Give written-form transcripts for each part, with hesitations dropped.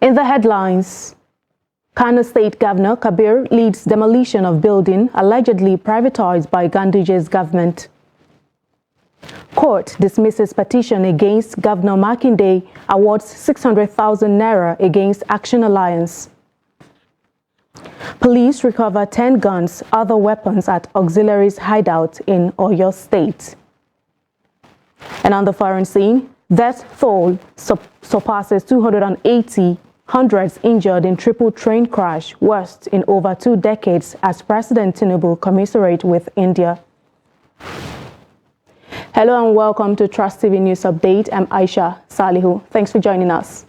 In the headlines, Kano State Governor Kabir leads demolition of building allegedly privatized by Ganduje's government. Court dismisses petition against Governor Makinde, awards 600,000 naira against Action Alliance. Police recover 10 guns, other weapons at auxiliaries hideout in Oyo State. And on the foreign scene, death toll surpasses 280, hundreds injured in triple train crash, worst in over 2 decades, as President Tinubu commiserate with India. Hello and welcome to Trust TV News Update. I'm Aisha Salihu. Thanks for joining us.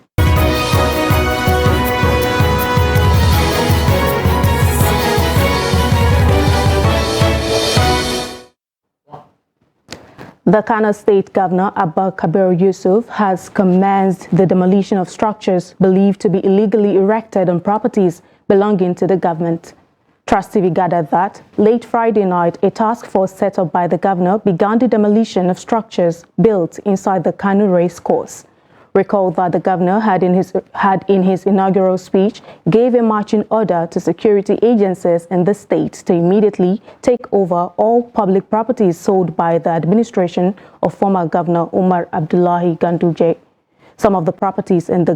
The Kano State Governor, Abba Kabir Yusuf, has commenced the demolition of structures believed to be illegally erected on properties belonging to the government. Trust TV gathered that late Friday night, a task force set up by the governor began the demolition of structures built inside the Kano race course. Recall that the governor had in his inaugural speech gave a marching order to security agencies in the state to immediately take over all public properties sold by the administration of former Governor Umar Abdullahi Ganduje. Some of the properties the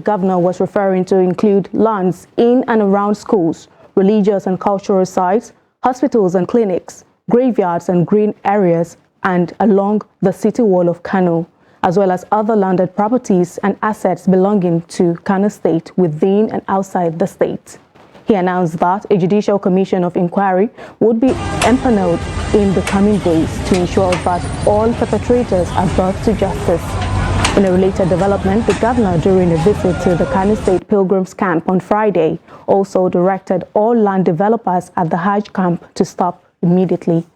governor was referring to include lands in and around schools, religious and cultural sites, hospitals and clinics, graveyards and green areas, and along the city wall of Kano, as well as other landed properties and assets belonging to Kano State within and outside the state. He announced that a judicial commission of inquiry would be empaneled in the coming days to ensure that all perpetrators are brought to justice. In a related development, the governor, during a visit to the Kano State Pilgrims Camp on Friday, also directed all land developers at the Hajj camp to stop immediately.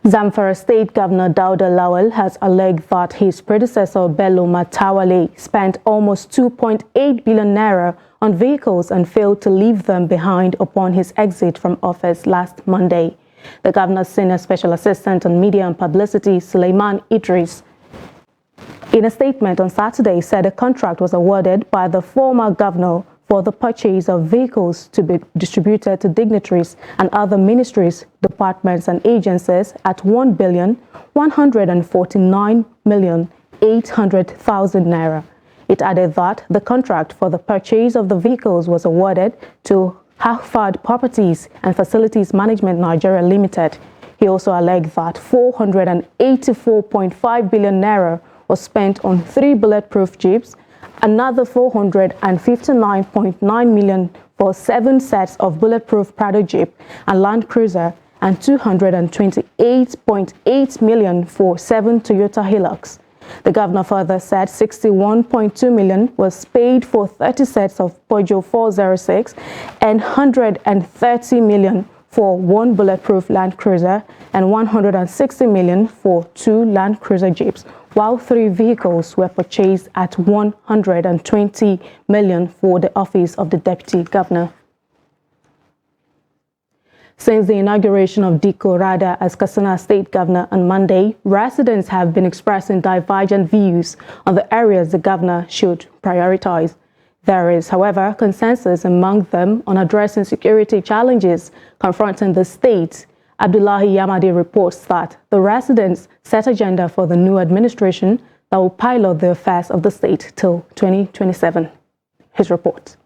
Zamfara State Governor Dauda Lawal has alleged that his predecessor Bello Matawale spent almost 2.8 billion naira on vehicles and failed to leave them behind upon his exit from office last Monday. The governor's senior special assistant on media and publicity, Suleiman Idris, in a statement on Saturday, said a contract was awarded by the former governor for the purchase of vehicles to be distributed to dignitaries and other ministries, departments and agencies at 1,149,800,000 naira. It added that the contract for the purchase of the vehicles was awarded to Harvard Properties and Facilities Management Nigeria Limited. He also alleged that 484.5 billion naira was spent on 3 bulletproof jeeps, another 459.9 million for 7 sets of bulletproof Prado Jeep and Land Cruiser, and 228.8 million for 7 Toyota Hilux. The governor further said 61.2 million was paid for 30 sets of Peugeot 406 and 130 million for 1 bulletproof Land Cruiser and 160 million for 2 Land Cruiser Jeeps, while 3 vehicles were purchased at 120 million for the office of the deputy governor. Since the inauguration of Diko Rada as Katsina State Governor on Monday, residents have been expressing divergent views on the areas the governor should prioritize. There is, however, consensus among them on addressing security challenges confronting the state. Abdullahi Yamadi reports that the residents set agenda for the new administration that will pilot the affairs of the state till 2027. His report.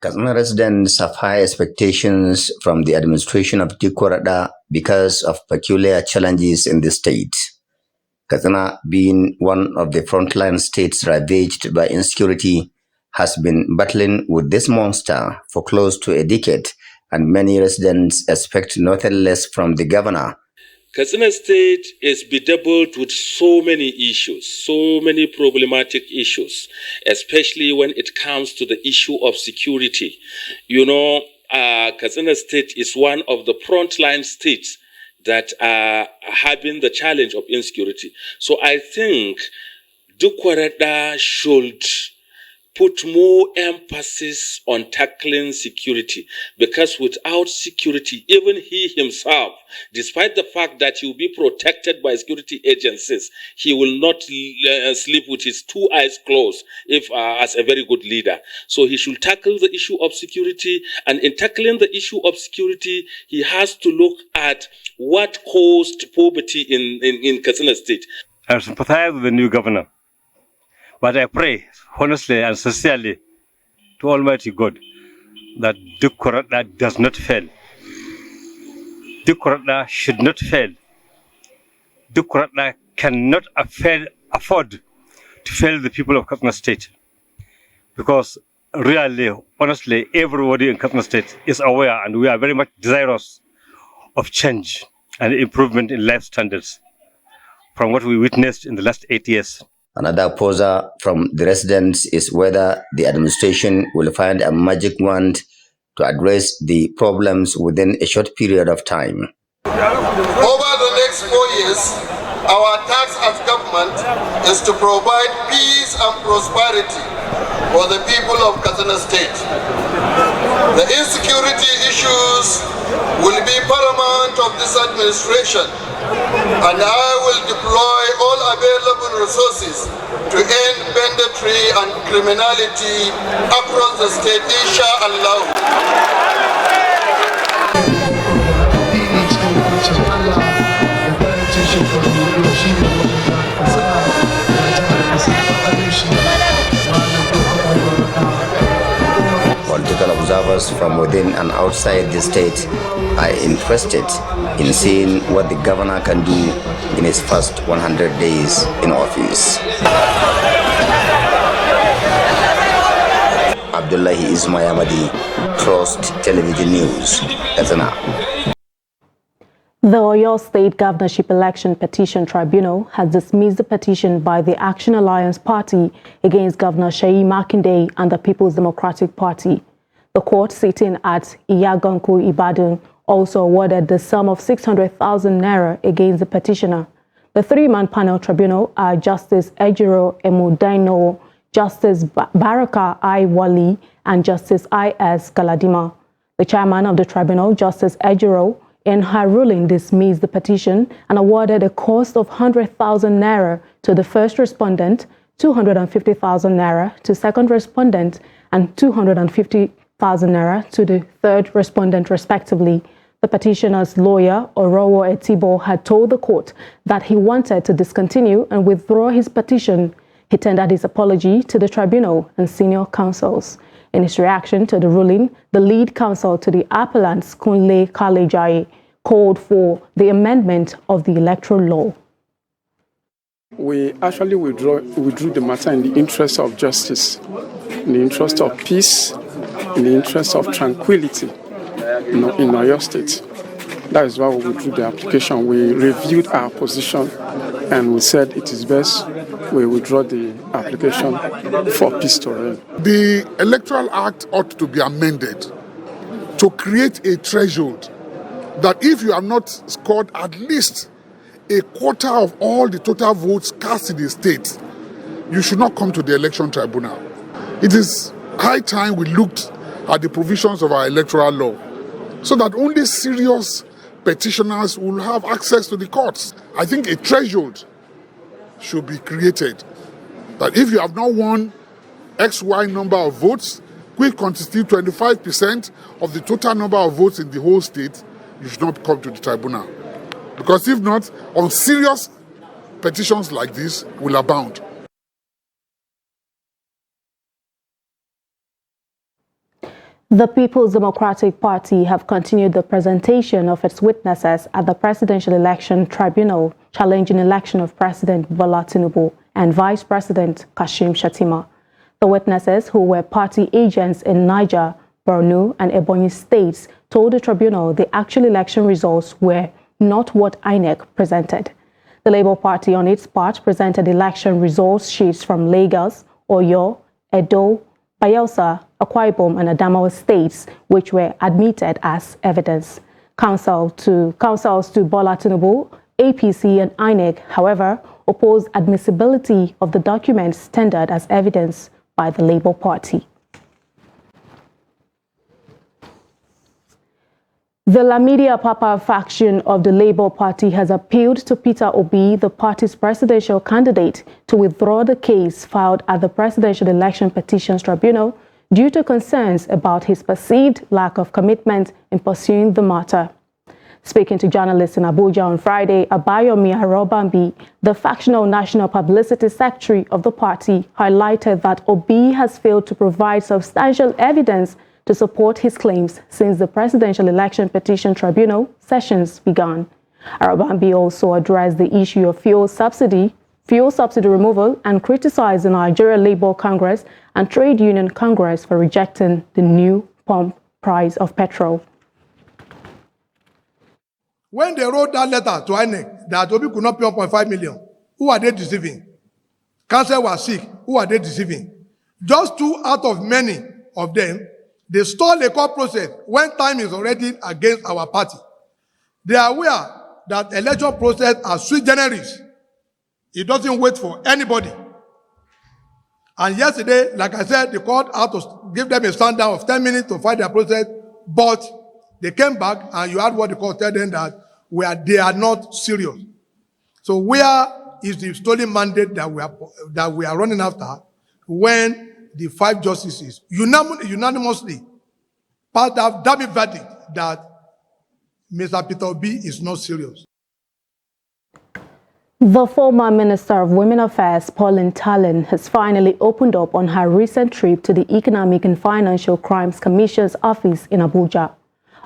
Katsina residents have high expectations from the administration of Diko Rada because of peculiar challenges in the state. Katsina, being one of the frontline states ravaged by insecurity, has been battling with this monster for close to a decade, and many residents expect nothing less from the governor. Katsina State is bedeviled with so many issues, so many problematic issues, especially when it comes to the issue of security. You know, Katsina State is one of the frontline states that are having the challenge of insecurity. So I think Dukwarada should put more emphasis on tackling security, because without security, even he himself, despite the fact that he will be protected by security agencies, he will not sleep with his two eyes closed if as a very good leader. So he should tackle the issue of security, and in tackling the issue of security, he has to look at what caused poverty in Katsina State. I sympathize with the new governor, but I pray honestly and sincerely to Almighty God that Dukwarada does not fail. Dukwarada should not fail. Dukwarada cannot afford to fail the people of Katsina State, because really, honestly, everybody in Katsina State is aware, and we are very much desirous of change and improvement in life standards from what we witnessed in the last 8 years. Another poser from the residents is whether the administration will find a magic wand to address the problems within a short period of time. Over the next 4 years, our task as government is to provide peace and prosperity for the people of Katsina State. The insecurity issues will be paramount of this administration, and I will deploy all available resources to end banditry and criminality across the state, inshallah. Political observers from within and outside the state are interested in seeing what the governor can do in his first 100 days in office. Abdullahi Ismayamadi, Trust Television News, Katsina. The Oyo State Governorship Election Petition Tribunal has dismissed the petition by the Action Alliance Party against Governor Seyi Makinde and the People's Democratic Party. The court sitting at Iyaganku, Ibadan, also awarded the sum of 600,000 naira against the petitioner. The three-man panel tribunal are Justice Ejiro Emudaino, Justice Baraka I. Wali, and Justice I.S. Galadima. The chairman of the tribunal, Justice Ejiro, in her ruling dismissed the petition and awarded a cost of 100,000 naira to the first respondent, 250,000 naira to second respondent, and 250,000 naira to the third respondent, respectively. The petitioner's lawyer, Orowo Etibo, had told the court that he wanted to discontinue and withdraw his petition. He tendered his apology to the tribunal and senior counsels. In his reaction to the ruling, the lead counsel to the appellants, Kunle Kalejai, called for the amendment of the electoral law. We actually withdrew the matter in the interest of justice, in the interest of peace, in the interest of tranquility in Oyo State. That is why we withdrew the application. We reviewed our position and we said it is best we withdraw the application for peace to reign. The Electoral Act ought to be amended to create a threshold that if you have not scored at least a quarter of all the total votes cast in the state, you should not come to the election tribunal. It is high time we looked at the provisions of our electoral law so that only serious petitioners will have access to the courts. I think a threshold should be created that if you have not won XY number of votes, which constitute 25% of the total number of votes in the whole state, you should not come to the tribunal. Because if not, on serious petitions like this will abound. The People's Democratic Party have continued the presentation of its witnesses at the Presidential Election Tribunal, challenging election of President Bola Tinubu and Vice President Kashim Shettima. The witnesses, who were party agents in Niger, Borno, and Ebonyi states, told the tribunal the actual election results were not what INEC presented. The Labour Party, on its part, presented election results sheets from Lagos, Oyo, Edo, Bayelsa, Akwa Ibom, and Adamawa states, which were admitted as evidence. Councils to Bola Tinubu, APC and INEC, however, opposed admissibility of the documents tendered as evidence by the Labour Party. The Lamidia Papa faction of the Labour Party has appealed to Peter Obi, the party's presidential candidate, to withdraw the case filed at the Presidential Election Petitions Tribunal due to concerns about his perceived lack of commitment in pursuing the matter. Speaking to journalists in Abuja on Friday, Abayomi Arobambi, the factional national publicity secretary of the party, highlighted that Obi has failed to provide substantial evidence to support his claims since the Presidential Election Petition Tribunal sessions began. Arobambi also addressed the issue of fuel subsidy removal and criticized the Nigeria Labour Congress and Trade Union Congress for rejecting the new pump price of petrol. When they wrote that letter to INEC that Obi could not pay 1.5 million, who are they deceiving? Council was sick, who are they deceiving? Just 2 out of many of them, they stole a court process when time is already against our party. They are aware that election process are sui generis. It doesn't wait for anybody. And yesterday, like I said, the court had to give them a stand down of 10 minutes to fight their process, but they came back and you heard what the court told them that they are not serious. So where is the stolen mandate that we are running after when the 5 justices unanimously passed out damning verdict that Mr. Peter Obi is not serious? The former Minister of Women Affairs, Pauline Tallen, has finally opened up on her recent trip to the Economic and Financial Crimes Commission's office in Abuja.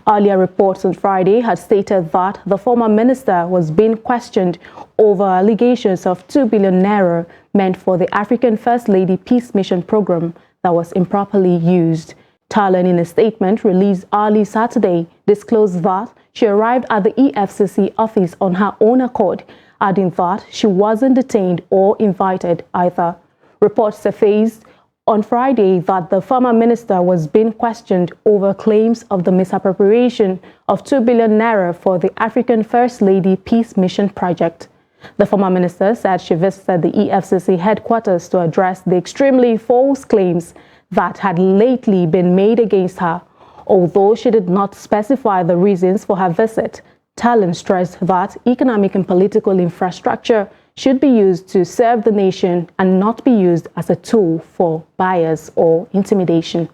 Earlier reports on Friday had stated that the former minister was being questioned over allegations of 2 billion naira meant for the African First Lady Peace Mission program that was improperly used. Tallen, in a statement released early Saturday, disclosed that she arrived at the EFCC office on her own accord, adding that she wasn't detained or invited either. Reports surfaced on Friday that the former minister was being questioned over claims of the misappropriation of 2 billion naira for the African First Lady Peace Mission project. The former minister said she visited the EFCC headquarters to address the extremely false claims that had lately been made against her. Although she did not specify the reasons for her visit, Tallen stressed that economic and political infrastructure should be used to serve the nation and not be used as a tool for bias or intimidation.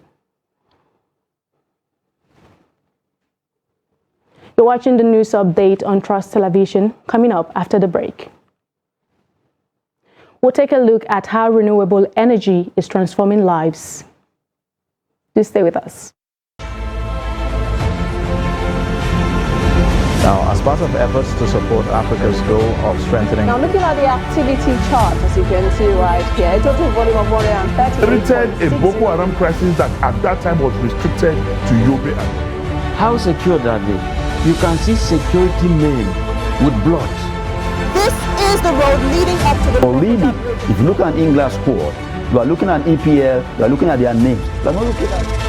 You're watching the news update on Trust Television, coming up after the break. We'll take a look at how renewable energy is transforming lives. Do stay with us. Now, as part of efforts to support Africa's goal of strengthening... Now, looking at the activity chart, as you can see right here, a total volume of 130... Treated a Boko Haram crisis that at that time was restricted to Yobe. How secure are they? You can see security men with blood. This is the road leading up to the... Already, if you look at English squad, you are looking at EPL, you are looking at their names. You are not looking at...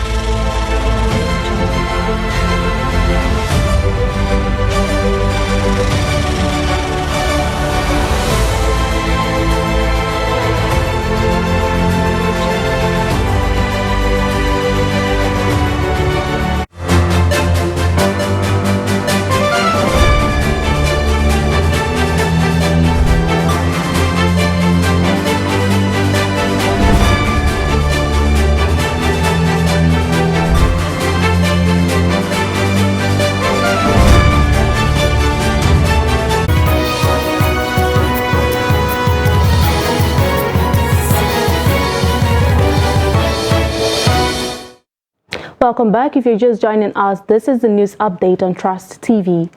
Welcome back. If you're just joining us, this is the news update on Trust TV.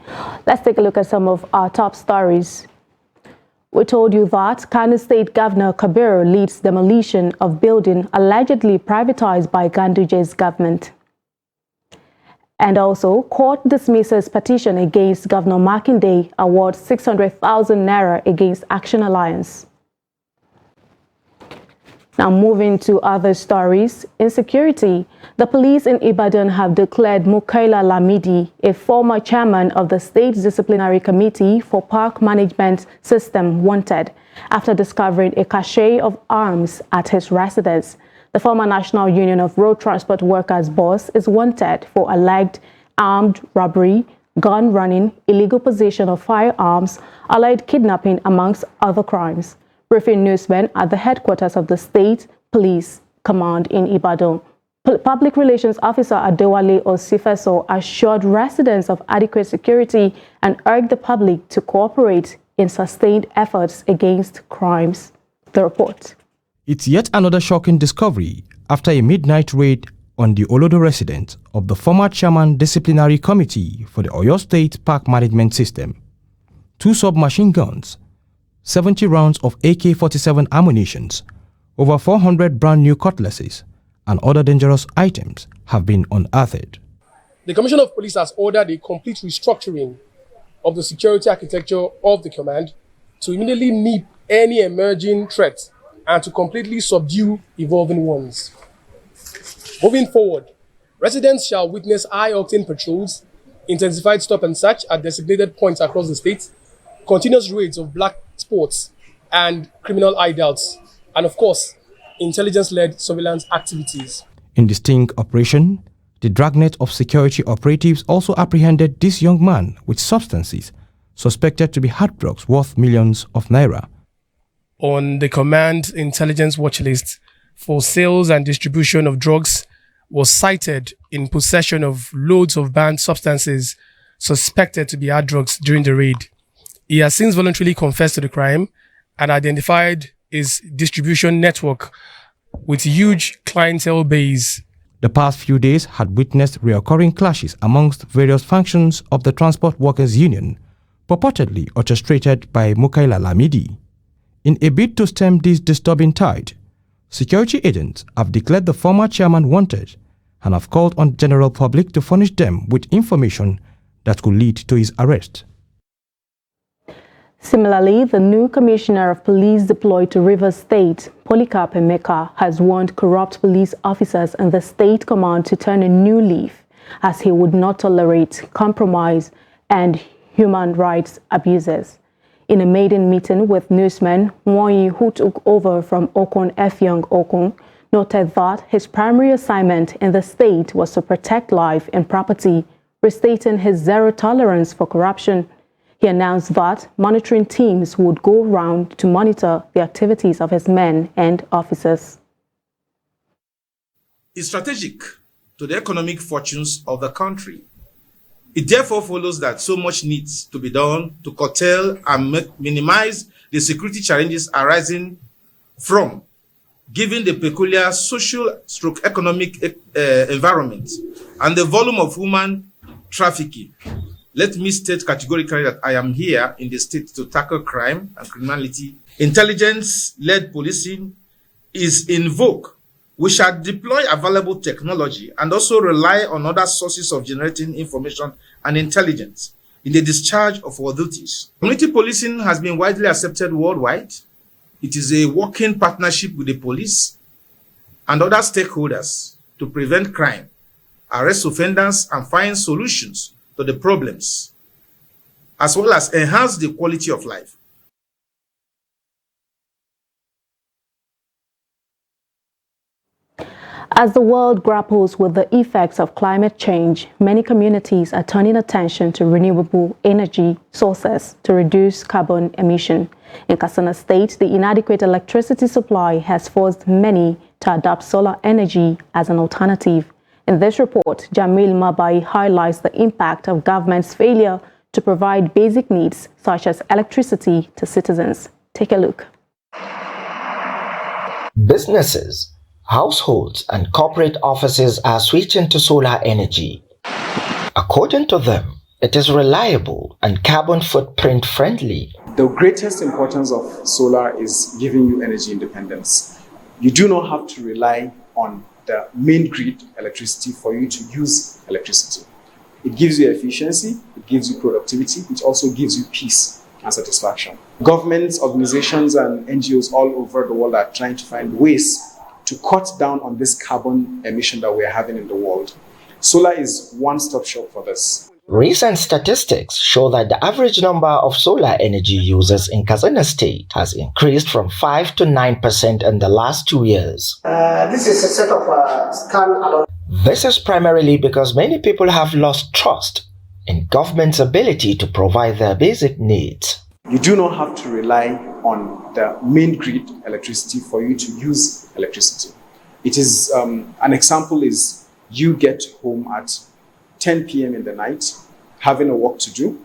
Let's take a look at some of our top stories. We told you that Kano State Governor Kabir leads demolition of building allegedly privatized by Ganduje's government. And also, court dismisses petition against Governor Makinde, awards 600,000 naira against Action Alliance. Now moving to other stories, insecurity. The police in Ibadan have declared Mukaila Lamidi, a former chairman of the State Disciplinary Committee for Park Management System, wanted after discovering a cache of arms at his residence. The former National Union of Road Transport Workers boss is wanted for alleged armed robbery, gun running, illegal possession of firearms, alleged kidnapping, amongst other crimes. Briefing newsmen at the headquarters of the State Police Command in Ibadan, Public Relations Officer Adewale Osifeso assured residents of adequate security and urged the public to cooperate in sustained efforts against crimes. The report. It's yet another shocking discovery after a midnight raid on the Olodo residence of the former chairman disciplinary committee for the Oyo State Park Management System. 2 submachine guns, 70 rounds of AK-47 ammunitions, over 400 brand new cutlasses, and other dangerous items have been unearthed. The Commissioner of Police has ordered a complete restructuring of the security architecture of the command to immediately nip any emerging threats and to completely subdue evolving ones. Moving forward, residents shall witness high-octane patrols, intensified stop and search at designated points across the state, continuous raids of black spots and criminal hideouts, and of course, intelligence-led surveillance activities. In the sting operation, the dragnet of security operatives also apprehended this young man with substances suspected to be hard drugs worth millions of naira. On the command intelligence watch list for sales and distribution of drugs was cited in possession of loads of banned substances suspected to be hard drugs during the raid. He has since voluntarily confessed to the crime and identified his distribution network with huge clientele base. The past few days had witnessed recurring clashes amongst various functions of the Transport Workers Union, purportedly orchestrated by Mukaila Lamidi. In a bid to stem this disturbing tide, security agents have declared the former chairman wanted and have called on the general public to furnish them with information that could lead to his arrest. Similarly, the new Commissioner of Police deployed to Rivers State, Polycarp Emeka, has warned corrupt police officers in the state command to turn a new leaf, as he would not tolerate compromise and human rights abuses. In a maiden meeting with newsmen, Nwoyi, who took over from Okon Effiong Okun, noted that his primary assignment in the state was to protect life and property, restating his zero tolerance for corruption. He announced that monitoring teams would go round to monitor the activities of his men and officers. Is strategic to the economic fortunes of the country. It therefore follows that so much needs to be done to curtail and minimize the security challenges arising from, given the peculiar social/economic environment and the volume of human trafficking. Let me state categorically that I am here in the state to tackle crime and criminality. Intelligence-led policing is in vogue. We shall deploy available technology and also rely on other sources of generating information and intelligence in the discharge of our duties. Community policing has been widely accepted worldwide. It is a working partnership with the police and other stakeholders to prevent crime, arrest offenders, and find solutions to the problems, as well as enhance the quality of life. As the world grapples with the effects of climate change, many communities are turning attention to renewable energy sources to reduce carbon emission. In Katsina State, the inadequate electricity supply has forced many to adopt solar energy as an alternative. In this report, Jamil Mabai highlights the impact of government's failure to provide basic needs such as electricity to citizens. Take a look. Businesses, households, and corporate offices are switching to solar energy. According to them, it is reliable and carbon footprint friendly. The greatest importance of solar is giving you energy independence. You do not have to rely on the main grid electricity for you to use electricity. It gives you efficiency, it gives you productivity, it also gives you peace. and satisfaction. Governments, organizations, and NGOs all over the world are trying to find ways to cut down on this carbon emission that we are having in the world. Solar is one-stop shop for this. Recent statistics show that the average number of solar energy users in Katsina State has increased from 5 to 9% in the last 2 years. This is a set of scan alone. This is primarily because many people have lost trust in government's ability to provide their basic needs. You do not have to rely on the main grid electricity for you to use electricity. It is, an example is you get home at 10 p.m. in the night, having a work to do,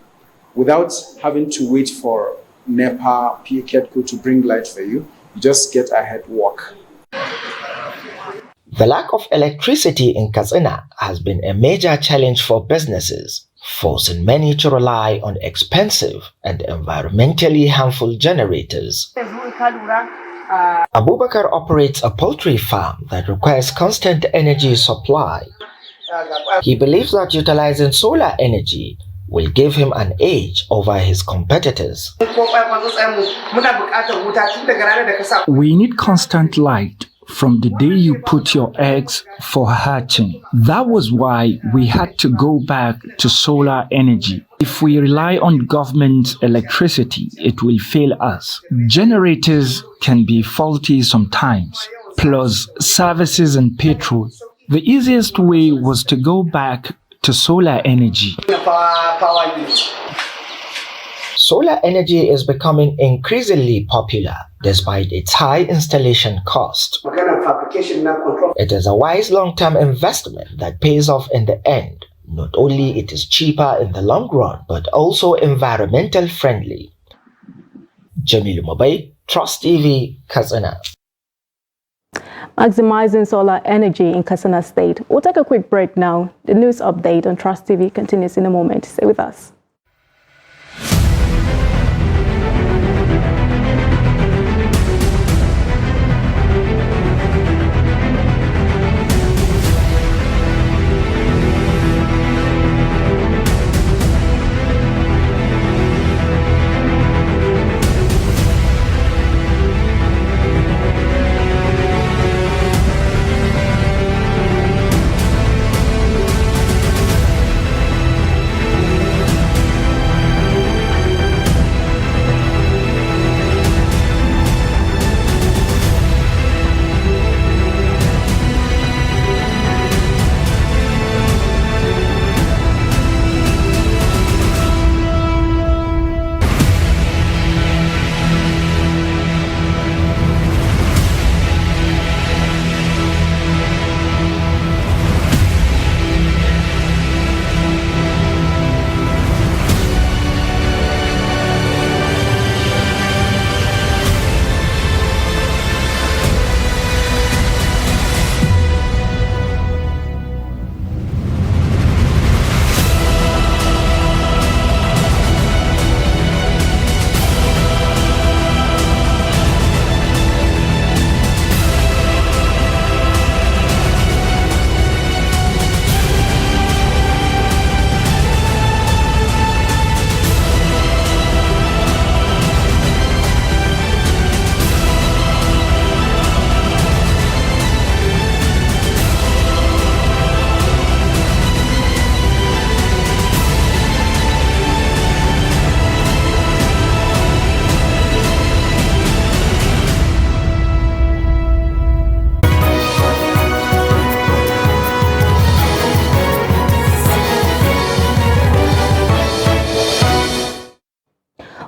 without having to wait for NEPA, PKEDCO to bring light for you. You just get ahead work. The lack of electricity in Katsina has been a major challenge for businesses, forcing many to rely on expensive and environmentally harmful generators. Abubakar operates a poultry farm that requires constant energy supply. He believes that utilizing solar energy will give him an edge over his competitors. We need constant light from the day you put your eggs for hatching. That was why we had to go back to solar energy. If we rely on government electricity, it will fail us. Generators can be faulty sometimes, plus services and petrol. The easiest way was to go back to solar energy. Solar energy is becoming increasingly popular despite its high installation cost. It is a wise long-term investment that pays off in the end. Not only it is cheaper in the long run, but also environmental friendly. Jamilu Mobay, Trust TV, Katsina. Maximizing solar energy in Katsina State. We'll take a quick break now. The news update on Trust TV continues in a moment. Stay with us.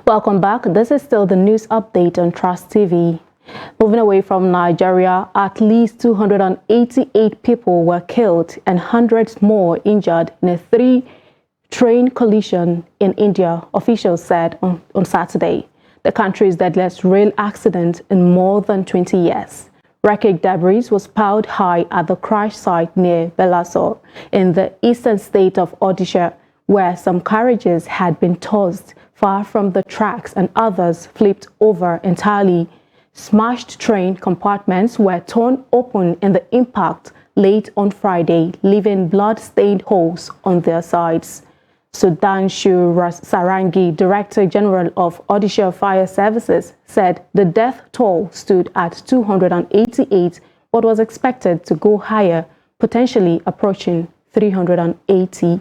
Welcome back. This is still the news update on Trust TV. Moving away from Nigeria, at least 288 people were killed and hundreds more injured in a 3-train collision in India, officials said on Saturday. The country's deadliest rail accident in more than 20 years. Wreckage debris was piled high at the crash site near Balasore in the eastern state of Odisha, where some carriages had been tossed far from the tracks and others flipped over entirely. Smashed train compartments were torn open in the impact late on Friday, leaving blood-stained holes on their sides. Sudhanshu Sarangi, Director General of Odisha Fire Services, said the death toll stood at 288 but was expected to go higher, potentially approaching 380.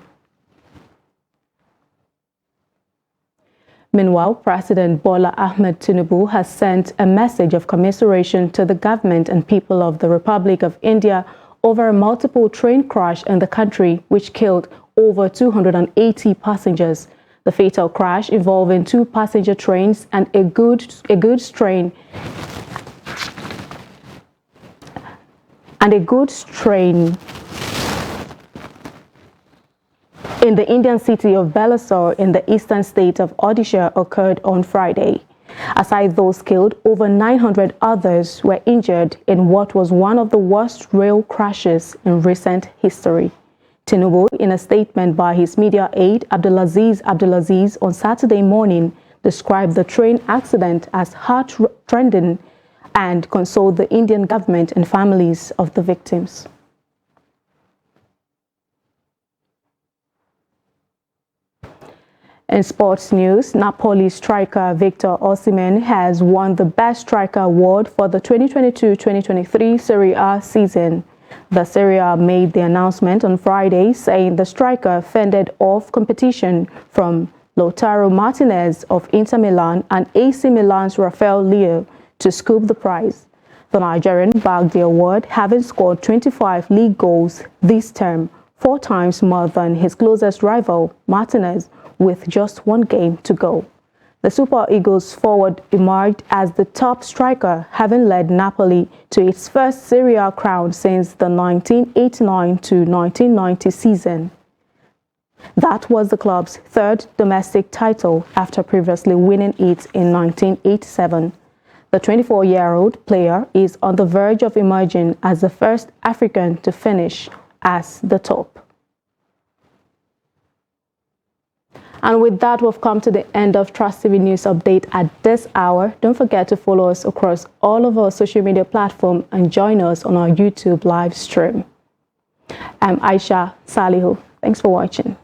Meanwhile, President Bola Ahmed Tinubu has sent a message of commiseration to the government and people of the Republic of India over a multiple train crash in the country, which killed over 280 passengers. The fatal crash involving 2 passenger trains and a goods train in the Indian city of Balasore in the eastern state of Odisha occurred on Friday. Aside those killed, over 900 others were injured in what was one of the worst rail crashes in recent history. Tinubu, in a statement by his media aide Abdulaziz on Saturday morning, described the train accident as heart-rending and consoled the Indian government and families of the victims. In sports news, Napoli striker Victor Osimhen has won the Best Striker Award for the 2022-2023 Serie A season. The Serie A made the announcement on Friday, saying the striker fended off competition from Lautaro Martinez of Inter Milan and AC Milan's Rafael Leao to scoop the prize. The Nigerian bagged the award, having scored 25 league goals this term, 4 times more than his closest rival, Martinez, with just 1 game to go. The Super Eagles forward emerged as the top striker, having led Napoli to its first Serie A crown since the 1989-1990 season. That was the club's 3rd domestic title after previously winning it in 1987. The 24-year-old player is on the verge of emerging as the first African to finish as the top. And with that, we've come to the end of Trust TV News Update at this hour. Don't forget to follow us across all of our social media platforms and join us on our YouTube live stream. I'm Aisha Salihu. Thanks for watching.